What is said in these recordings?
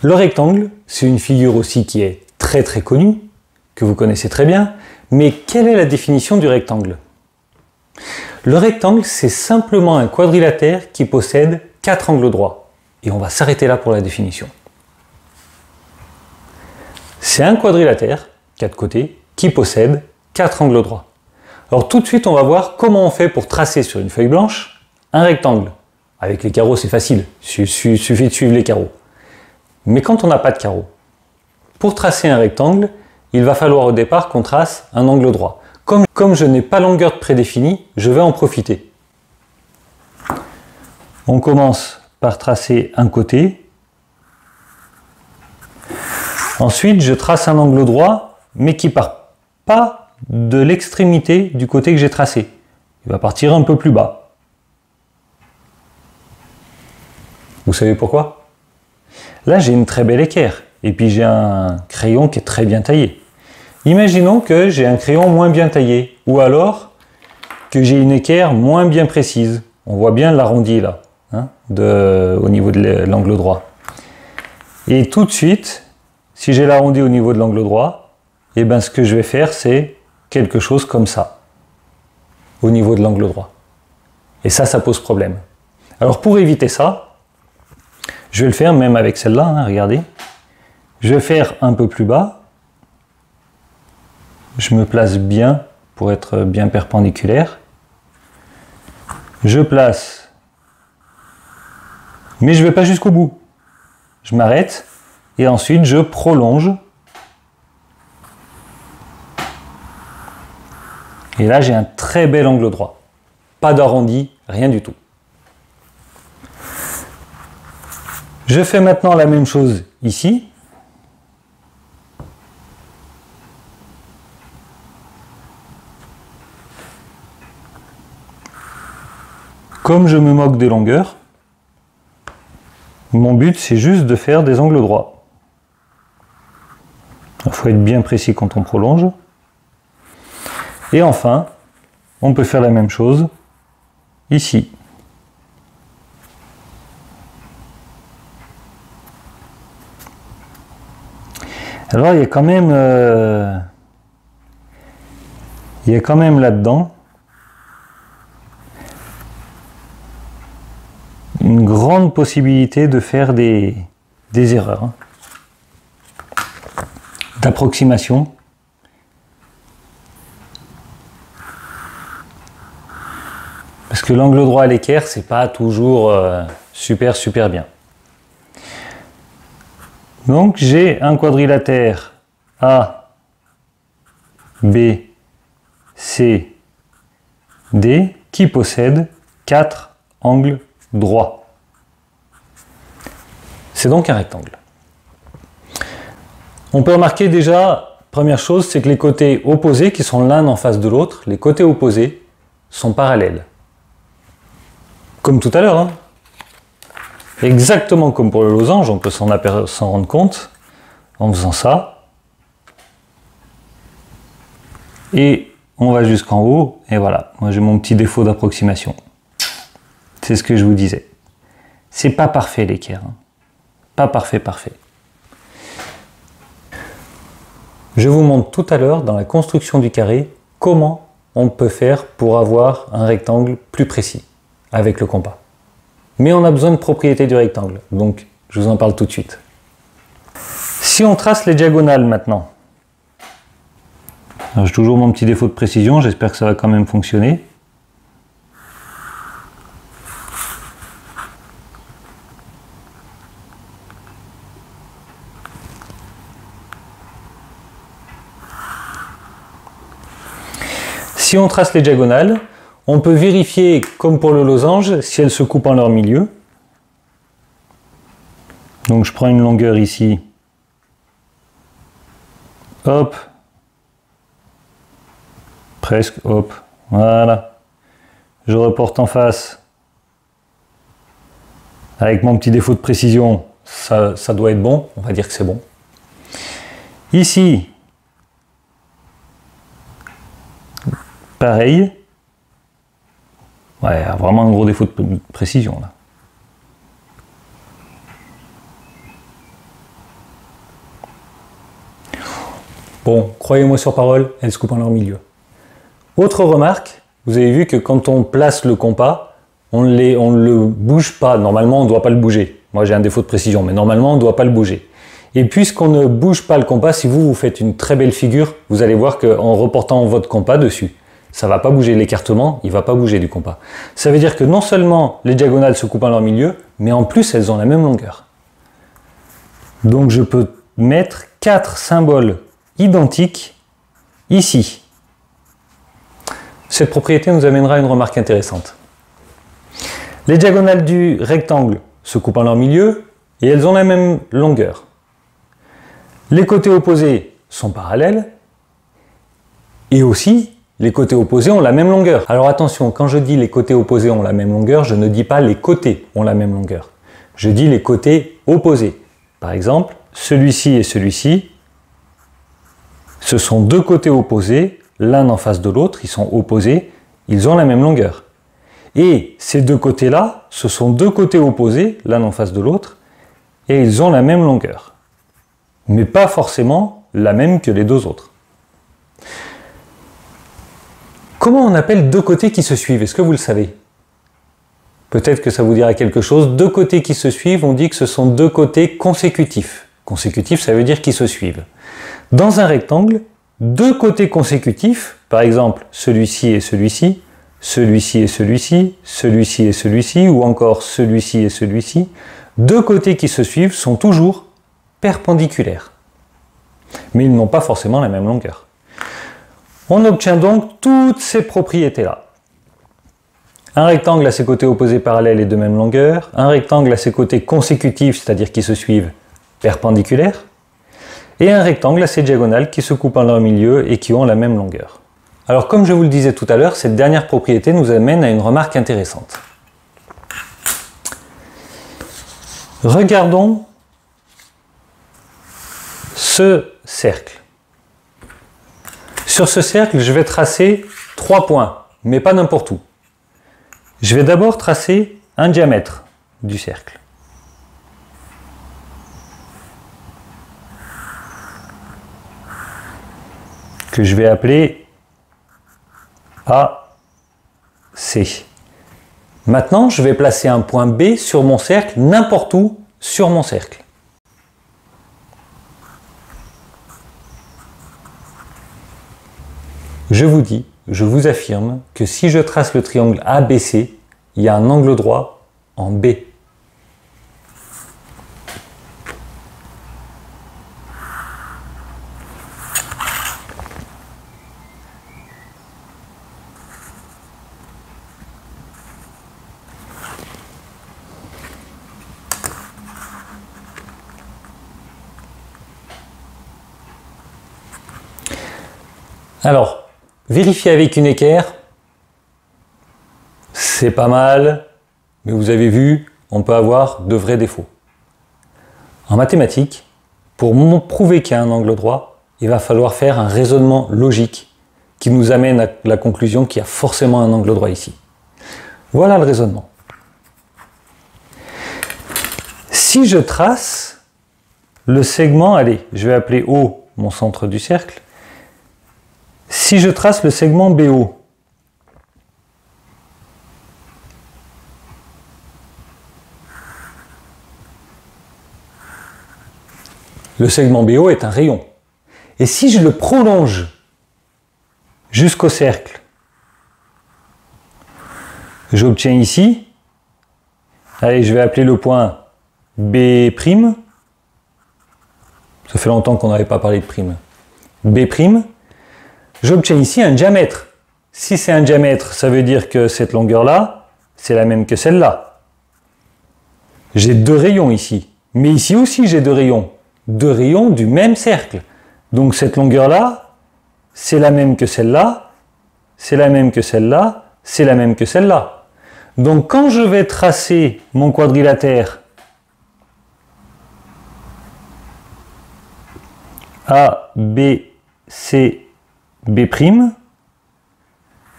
Le rectangle, c'est une figure aussi qui est très connue, que vous connaissez très bien, mais quelle est la définition du rectangle? Le rectangle, c'est simplement un quadrilatère qui possède 4 angles droits. Et on va s'arrêter là pour la définition. C'est un quadrilatère, 4 côtés, qui possède 4 angles droits. Alors tout de suite, on va voir comment on fait pour tracer sur une feuille blanche un rectangle. Avec les carreaux, c'est facile, il suffit de suivre les carreaux. Mais quand on n'a pas de carreaux, pour tracer un rectangle, il va falloir au départ qu'on trace un angle droit. Comme je n'ai pas longueur prédéfinie, je vais en profiter. On commence par tracer un côté. Ensuite, je trace un angle droit, mais qui ne part pas de l'extrémité du côté que j'ai tracé. Il va partir un peu plus bas. Vous savez pourquoi? Là, j'ai une très belle équerre. Et puis, j'ai un crayon qui est très bien taillé. Imaginons que j'ai un crayon moins bien taillé. Ou alors que j'ai une équerre moins bien précise. On voit bien l'arrondi là, hein, au niveau de l'angle droit. Et tout de suite, si j'ai l'arrondi au niveau de l'angle droit, et ben ce que je vais faire, c'est quelque chose comme ça, au niveau de l'angle droit. Et ça pose problème. Alors pour éviter ça, je vais le faire même avec celle-là, hein, regardez. Je vais faire un peu plus bas. Je me place bien pour être bien perpendiculaire. Je place, mais je ne vais pas jusqu'au bout. Je m'arrête et ensuite je prolonge. Et là, j'ai un très bel angle droit. Pas d'arrondi, rien du tout. Je fais maintenant la même chose ici. Comme je me moque des longueurs, mon but c'est juste de faire des angles droits. Il faut être bien précis quand on prolonge. Et enfin, on peut faire la même chose ici. Alors il y a quand même là-dedans une grande possibilité de faire des erreurs, hein, d'approximation. Parce que l'angle droit à l'équerre, c'est pas toujours super bien. Donc j'ai un quadrilatère A, B, C, D qui possède 4 angles droits. C'est donc un rectangle. On peut remarquer déjà, première chose, c'est que les côtés opposés, qui sont l'un en face de l'autre, les côtés opposés sont parallèles. Comme tout à l'heure, hein. Exactement comme pour le losange, on peut s'en rendre compte en faisant ça. Et on va jusqu'en haut, et voilà, moi j'ai mon petit défaut d'approximation. C'est ce que je vous disais. C'est pas parfait l'équerre, hein. Pas parfait. Je vous montre tout à l'heure dans la construction du carré comment on peut faire pour avoir un rectangle plus précis avec le compas. Mais on a besoin de propriétés du rectangle, donc je vous en parle tout de suite. Si on trace les diagonales maintenant, j'ai toujours mon petit défaut de précision, j'espère que ça va quand même fonctionner. Si on trace les diagonales, on peut vérifier, comme pour le losange, si elles se coupent en leur milieu. Donc je prends une longueur ici. Hop. Presque, hop. Voilà. Je reporte en face. Avec mon petit défaut de précision, ça doit être bon. On va dire que c'est bon. Ici, pareil. Ouais, vraiment un gros défaut de précision là. Bon, croyez-moi sur parole, elles se coupent en leur milieu. Autre remarque, vous avez vu que quand on place le compas, on ne le bouge pas. Normalement, on ne doit pas le bouger. Moi, j'ai un défaut de précision, mais normalement, on ne doit pas le bouger. Et puisqu'on ne bouge pas le compas, si vous faites une très belle figure, vous allez voir qu'en reportant votre compas dessus, ça ne va pas bouger. L'écartement, il ne va pas bouger du compas. Ça veut dire que non seulement les diagonales se coupent en leur milieu, mais en plus, elles ont la même longueur. Donc, je peux mettre 4 symboles identiques ici. Cette propriété nous amènera à une remarque intéressante. Les diagonales du rectangle se coupent en leur milieu et elles ont la même longueur. Les côtés opposés sont parallèles et aussi les côtés opposés ont la même longueur. Alors attention, quand je dis les côtés opposés ont la même longueur, je ne dis pas les côtés ont la même longueur. Je dis les côtés opposés. Par exemple, celui-ci et celui-ci, ce sont deux côtés opposés, l'un en face de l'autre, ils sont opposés, ils ont la même longueur. Et ces deux côtés-là, ce sont deux côtés opposés, l'un en face de l'autre, et ils ont la même longueur. Mais pas forcément la même que les deux autres. Comment on appelle deux côtés qui se suivent? Est-ce que vous le savez? Peut-être que ça vous dira quelque chose. Deux côtés qui se suivent, on dit que ce sont deux côtés consécutifs. Consécutifs, ça veut dire qu'ils se suivent. Dans un rectangle, deux côtés consécutifs, par exemple celui-ci et celui-ci, celui-ci et celui-ci, celui-ci et celui-ci, ou encore celui-ci et celui-ci, deux côtés qui se suivent sont toujours perpendiculaires. Mais ils n'ont pas forcément la même longueur. On obtient donc toutes ces propriétés-là. Un rectangle à ses côtés opposés parallèles et de même longueur, un rectangle à ses côtés consécutifs, c'est-à-dire qui se suivent, perpendiculaires, et un rectangle à ses diagonales qui se coupent en leur milieu et qui ont la même longueur. Alors comme je vous le disais tout à l'heure, cette dernière propriété nous amène à une remarque intéressante. Regardons ce cercle. Sur ce cercle, je vais tracer 3 points, mais pas n'importe où. Je vais d'abord tracer un diamètre du cercle. Que je vais appeler AC. Maintenant, je vais placer un point B sur mon cercle, n'importe où sur mon cercle. Je vous dis, je vous affirme que si je trace le triangle ABC, il y a un angle droit en B. Alors, vérifier avec une équerre, c'est pas mal, mais vous avez vu, on peut avoir de vrais défauts. En mathématiques, pour prouver qu'il y a un angle droit, il va falloir faire un raisonnement logique qui nous amène à la conclusion qu'il y a forcément un angle droit ici. Voilà le raisonnement. Si je trace le segment, allez, je vais appeler O mon centre du cercle. Si je trace le segment BO, le segment BO est un rayon. Et si je le prolonge jusqu'au cercle, j'obtiens ici, allez, je vais appeler le point B', ça fait longtemps qu'on n'avait pas parlé de prime, B', j'obtiens ici un diamètre. Si c'est un diamètre, ça veut dire que cette longueur-là, c'est la même que celle-là. J'ai deux rayons ici. Mais ici aussi, j'ai deux rayons. Deux rayons du même cercle. Donc cette longueur-là, c'est la même que celle-là, c'est la même que celle-là, c'est la même que celle-là. Donc quand je vais tracer mon quadrilatère A, B, C, B',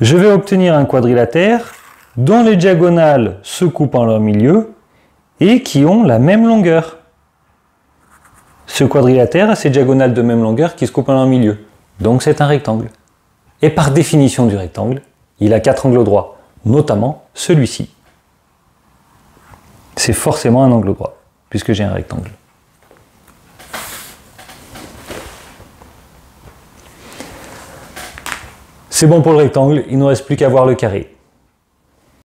je vais obtenir un quadrilatère dont les diagonales se coupent en leur milieu et qui ont la même longueur. Ce quadrilatère a ses diagonales de même longueur qui se coupent en milieu. Donc c'est un rectangle. Et par définition du rectangle, il a 4 angles droits, notamment celui-ci. C'est forcément un angle droit, puisque j'ai un rectangle. C'est bon pour le rectangle, il ne reste plus qu'à voir le carré.